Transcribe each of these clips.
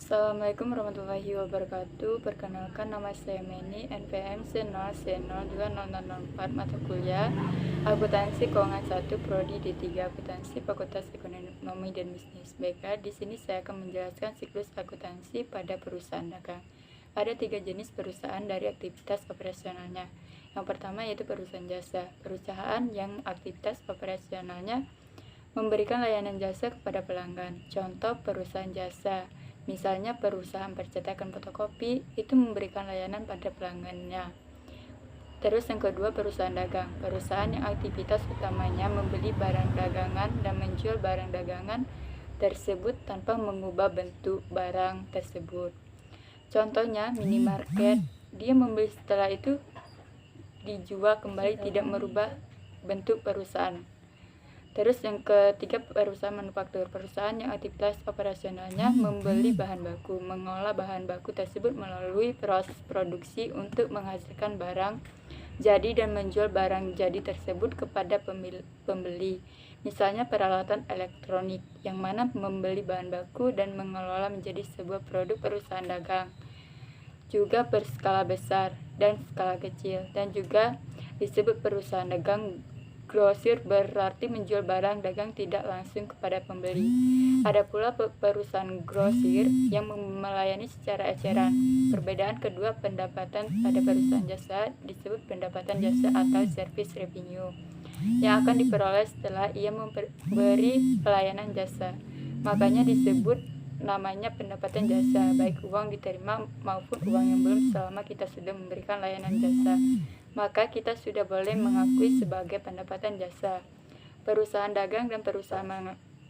Assalamualaikum warahmatullahi wabarakatuh. Perkenalkan, nama saya Meni, NPM C0C02004, mata kuliah Akuntansi Keuangan 1, Prodi D3 Akuntansi, Fakultas Ekonomi dan Bisnis. Baiklah, di sini saya akan menjelaskan siklus akuntansi pada perusahaan dagang. Ada 3 jenis perusahaan dari aktivitas operasionalnya. Yang pertama yaitu perusahaan jasa. Perusahaan yang aktivitas operasionalnya memberikan layanan jasa kepada pelanggan. Contoh perusahaan jasa, misalnya perusahaan percetakan fotokopi, itu memberikan layanan pada pelanggannya. Terus yang kedua, perusahaan dagang. Perusahaan yang aktivitas utamanya membeli barang dagangan dan menjual barang dagangan tersebut tanpa mengubah bentuk barang tersebut. Contohnya minimarket, dia membeli setelah itu dijual kembali, tidak merubah bentuk perusahaan. Terus yang ketiga, perusahaan manufaktur. Perusahaan yang aktivitas operasionalnya membeli bahan baku, mengolah bahan baku tersebut melalui proses produksi untuk menghasilkan barang jadi dan menjual barang jadi tersebut kepada pembeli. Misalnya peralatan elektronik, yang mana membeli bahan baku dan mengelola menjadi sebuah produk perusahaan dagang. Juga berskala besar dan skala kecil, dan juga disebut perusahaan dagang grosir, berarti menjual barang dagang tidak langsung kepada pembeli. Ada pula perusahaan grosir yang melayani secara eceran. Perbedaan kedua pendapatan pada perusahaan jasa disebut pendapatan jasa atau service revenue, yang akan diperoleh setelah ia memberi pelayanan jasa. Makanya disebut namanya pendapatan jasa, baik uang diterima maupun uang yang belum, selama kita sudah memberikan layanan jasa, maka kita sudah boleh mengakui sebagai pendapatan jasa. Perusahaan dagang dan perusahaan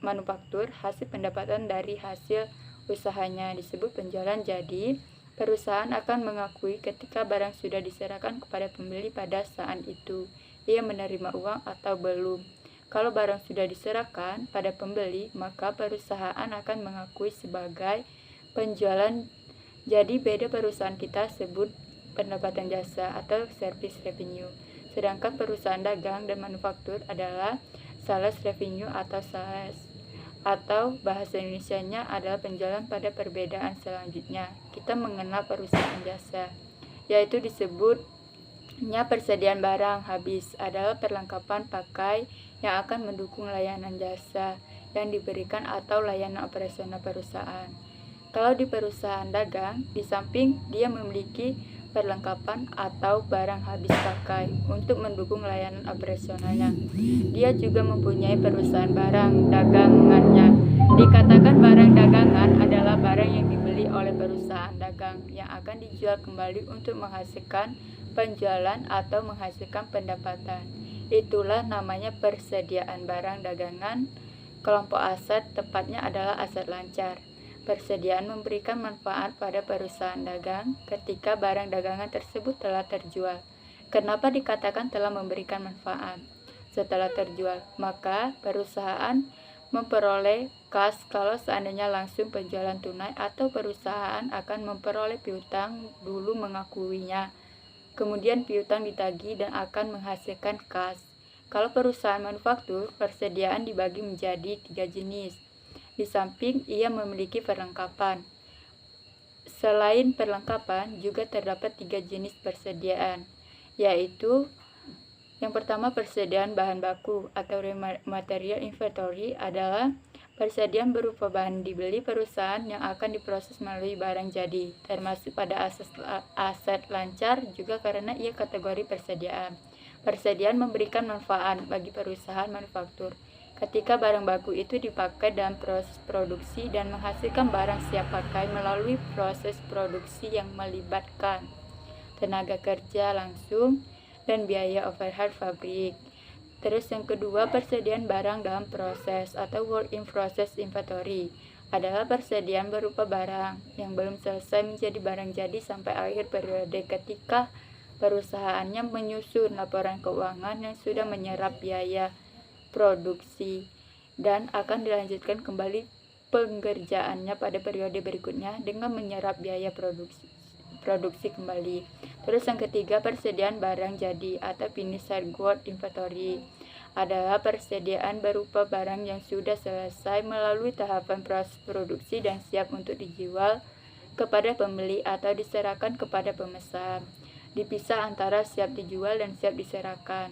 manufaktur, hasil pendapatan dari hasil usahanya disebut penjualan. Jadi, perusahaan akan mengakui ketika barang sudah diserahkan kepada pembeli pada saat itu, ia menerima uang atau belum. Kalau barang sudah diserahkan pada pembeli, maka perusahaan akan mengakui sebagai penjualan. Jadi, beda perusahaan kita sebut pendapatan jasa atau service revenue. Sedangkan perusahaan dagang dan manufaktur adalah sales revenue atau bahasa Indonesianya adalah penjualan. Pada perbedaan selanjutnya, kita mengenal perusahaan jasa, yaitu disebutnya persediaan barang habis, adalah perlengkapan pakai yang akan mendukung layanan jasa yang diberikan atau layanan operasional perusahaan. Kalau di perusahaan dagang, di samping dia memiliki perlengkapan atau barang habis pakai untuk mendukung layanan operasionalnya, dia juga mempunyai perusahaan barang dagangannya. Dikatakan barang dagangan adalah barang yang dibeli oleh perusahaan dagang yang akan dijual kembali untuk menghasilkan penjualan atau menghasilkan pendapatan. Itulah namanya persediaan barang dagangan. Kelompok aset tepatnya adalah aset lancar. Persediaan memberikan manfaat pada perusahaan dagang ketika barang dagangan tersebut telah terjual. Kenapa dikatakan telah memberikan manfaat? Setelah terjual, maka perusahaan memperoleh kas kalau seandainya langsung penjualan tunai, atau perusahaan akan memperoleh piutang dulu mengakuinya. Kemudian piutang ditagih dan akan menghasilkan kas. Kalau perusahaan manufaktur, persediaan dibagi menjadi 3 jenis. Di samping ia memiliki perlengkapan, selain perlengkapan juga terdapat 3 jenis persediaan, yaitu yang pertama, persediaan bahan baku atau material inventory adalah persediaan berupa bahan dibeli perusahaan yang akan diproses melalui barang jadi, termasuk pada aset lancar juga karena ia kategori persediaan. Persediaan memberikan manfaat bagi perusahaan manufaktur ketika barang baku itu dipakai dalam proses produksi dan menghasilkan barang siap pakai melalui proses produksi yang melibatkan tenaga kerja langsung dan biaya overhead pabrik. Terus yang kedua, persediaan barang dalam proses atau work in process inventory adalah persediaan berupa barang yang belum selesai menjadi barang jadi sampai akhir periode ketika perusahaannya menyusun laporan keuangan yang sudah menyerap biaya produksi dan akan dilanjutkan kembali pengerjaannya pada periode berikutnya dengan menyerap biaya produksi kembali. Terus yang ketiga, persediaan barang jadi atau finished good inventory adalah persediaan berupa barang yang sudah selesai melalui tahapan proses produksi dan siap untuk dijual kepada pembeli atau diserahkan kepada pemesan. Dipisah antara siap dijual dan siap diserahkan.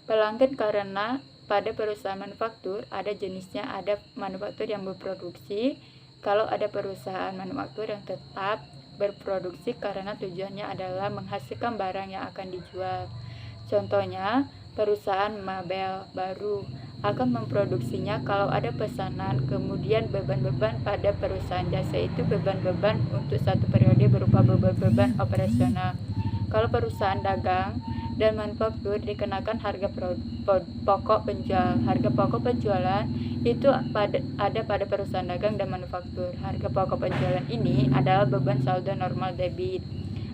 Pelanggan karena pada perusahaan manufaktur ada jenisnya, ada manufaktur yang berproduksi. Kalau ada perusahaan manufaktur yang tetap berproduksi karena tujuannya adalah menghasilkan barang yang akan dijual. Contohnya, perusahaan mebel baru akan memproduksinya kalau ada pesanan. Kemudian beban-beban pada perusahaan jasa itu beban-beban untuk satu periode berupa beban-beban operasional. Kalau perusahaan dagang dan manufaktur dikenakan harga pokok penjual. Harga pokok penjualan itu ada pada perusahaan dagang dan manufaktur. Harga pokok penjualan ini adalah beban saldo normal debit.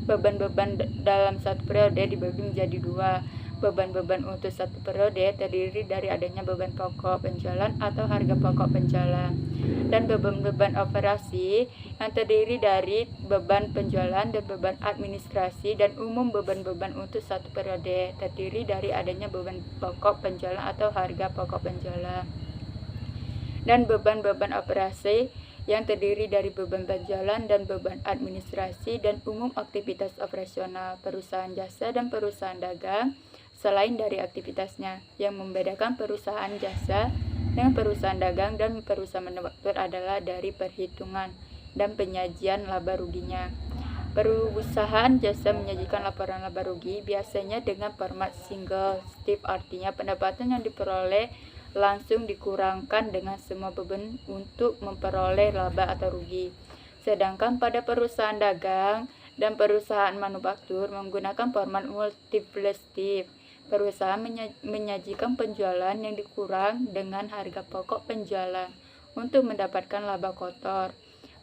Beban-beban dalam satu periode dibagi menjadi dua. Beban-beban untuk satu periode terdiri dari adanya beban pokok penjualan atau harga pokok penjualan, dan beban-beban operasi yang terdiri dari beban penjualan dan beban administrasi, dan umum beban-beban untuk satu periode terdiri dari adanya beban pokok penjualan atau harga pokok penjualan, dan beban-beban operasi yang terdiri dari beban penjualan dan beban administrasi dan umum aktivitas operasional perusahaan jasa dan perusahaan dagang selain dari aktivitasnya. Yang membedakan perusahaan jasa dengan perusahaan dagang dan perusahaan manufaktur adalah dari perhitungan dan penyajian laba ruginya. Perusahaan jasa menyajikan laporan laba rugi biasanya dengan format single step, artinya pendapatan yang diperoleh langsung dikurangkan dengan semua beban untuk memperoleh laba atau rugi. Sedangkan pada perusahaan dagang dan perusahaan manufaktur menggunakan format multiple step. Perusahaan menyajikan penjualan yang dikurang dengan harga pokok penjualan untuk mendapatkan laba kotor.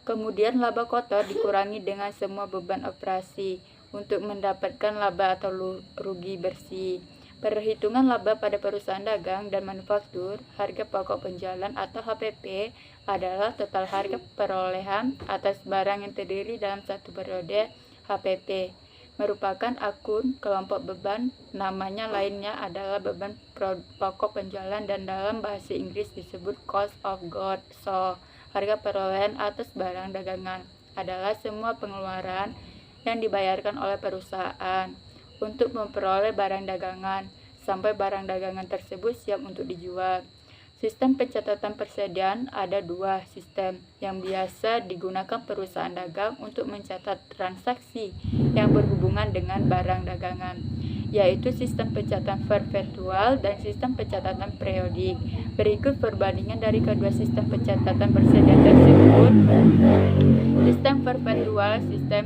Kemudian laba kotor dikurangi dengan semua beban operasi untuk mendapatkan laba atau rugi bersih. Perhitungan laba pada perusahaan dagang dan manufaktur, harga pokok penjualan atau HPP adalah total harga perolehan atas barang yang terdiri dalam satu periode. HPP merupakan akun kelompok beban, namanya lainnya adalah beban pokok penjualan dan dalam bahasa Inggris disebut cost of goods. So, harga perolehan atas barang dagangan adalah semua pengeluaran yang dibayarkan oleh perusahaan untuk memperoleh barang dagangan sampai barang dagangan tersebut siap untuk dijual. Sistem pencatatan persediaan ada dua sistem yang biasa digunakan perusahaan dagang untuk mencatat transaksi yang berhubungan dengan barang dagangan, yaitu sistem pencatatan perpetual dan sistem pencatatan periodik. Berikut perbandingan dari kedua sistem pencatatan persediaan tersebut. Sistem perpetual, sistem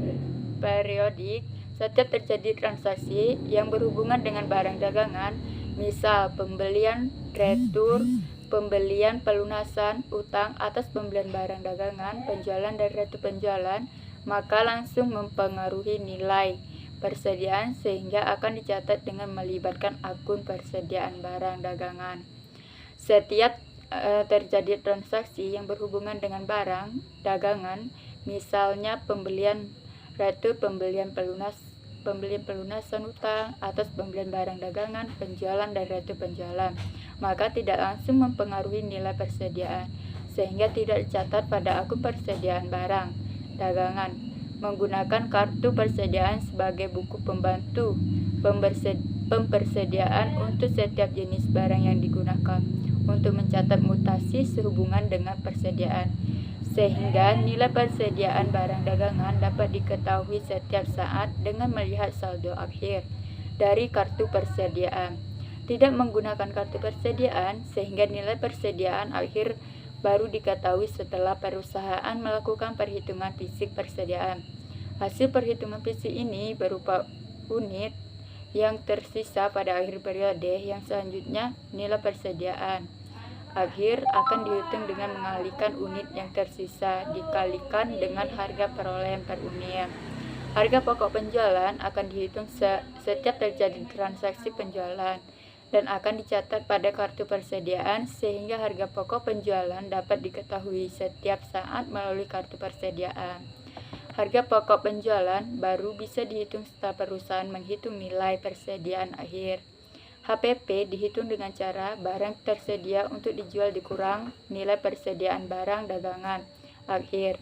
periodik, setiap terjadi transaksi yang berhubungan dengan barang dagangan, misal pembelian retur, pembelian pelunasan utang atas pembelian barang dagangan, penjualan dan retur penjualan, maka langsung mempengaruhi nilai persediaan sehingga akan dicatat dengan melibatkan akun persediaan barang dagangan. Setiap terjadi transaksi yang berhubungan dengan barang dagangan, misalnya pembelian retur, pembelian pelunasan utang atas pembelian barang dagangan, penjualan dan retur penjualan, maka tidak langsung mempengaruhi nilai persediaan sehingga tidak dicatat pada akun persediaan barang dagangan. Menggunakan kartu persediaan sebagai buku pembantu pempersediaan untuk setiap jenis barang yang digunakan untuk mencatat mutasi sehubungan dengan persediaan, sehingga nilai persediaan barang dagangan dapat diketahui setiap saat dengan melihat saldo akhir dari kartu persediaan. Tidak menggunakan kartu persediaan, sehingga nilai persediaan akhir baru diketahui setelah perusahaan melakukan perhitungan fisik persediaan. Hasil perhitungan fisik ini berupa unit yang tersisa pada akhir periode, yang selanjutnya nilai persediaan akhir akan dihitung dengan mengalihkan unit yang tersisa dikalikan dengan harga perolehan per unit. Harga pokok penjualan akan dihitung setiap terjadi transaksi penjualan dan akan dicatat pada kartu persediaan sehingga harga pokok penjualan dapat diketahui setiap saat melalui kartu persediaan. Harga pokok penjualan baru bisa dihitung setelah perusahaan menghitung nilai persediaan akhir. HPP dihitung dengan cara barang tersedia untuk dijual dikurang nilai persediaan barang dagangan akhir.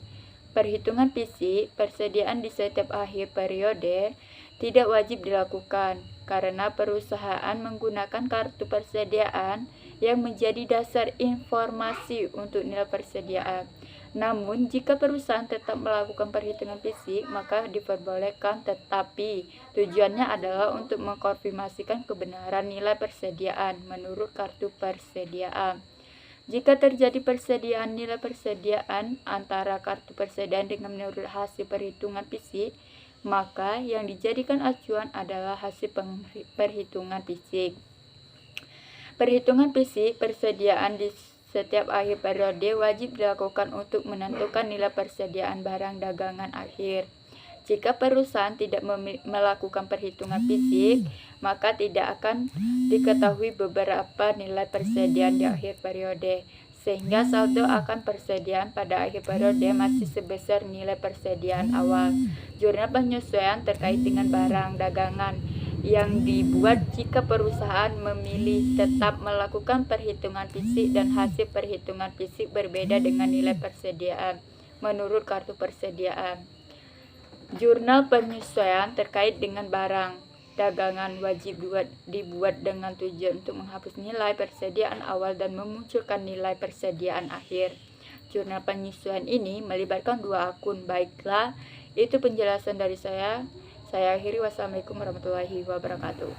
Perhitungan fisik persediaan di setiap akhir periode tidak wajib dilakukan karena perusahaan menggunakan kartu persediaan yang menjadi dasar informasi untuk nilai persediaan. Namun, jika perusahaan tetap melakukan perhitungan fisik, maka diperbolehkan, tetapi tujuannya adalah untuk mengkonfirmasikan kebenaran nilai persediaan menurut kartu persediaan. Jika terjadi persediaan nilai persediaan antara kartu persediaan dengan menurut hasil perhitungan fisik, maka yang dijadikan acuan adalah hasil perhitungan fisik. Perhitungan fisik persediaan di setiap akhir periode wajib dilakukan untuk menentukan nilai persediaan barang dagangan akhir. Jika perusahaan tidak melakukan perhitungan fisik, maka tidak akan diketahui beberapa nilai persediaan di akhir periode, sehingga saldo akan persediaan pada akhir periode masih sebesar nilai persediaan awal. Jurnal penyesuaian terkait dengan barang dagangan yang dibuat jika perusahaan memilih tetap melakukan perhitungan fisik dan hasil perhitungan fisik berbeda dengan nilai persediaan menurut kartu persediaan. Jurnal penyesuaian terkait dengan barang dagangan wajib dibuat dengan tujuan untuk menghapus nilai persediaan awal dan memunculkan nilai persediaan akhir. Jurnal penyesuaian ini melibatkan 2 akun. Baiklah, itu penjelasan dari saya. Saya akhiri. Wassalamualaikum warahmatullahi wabarakatuh.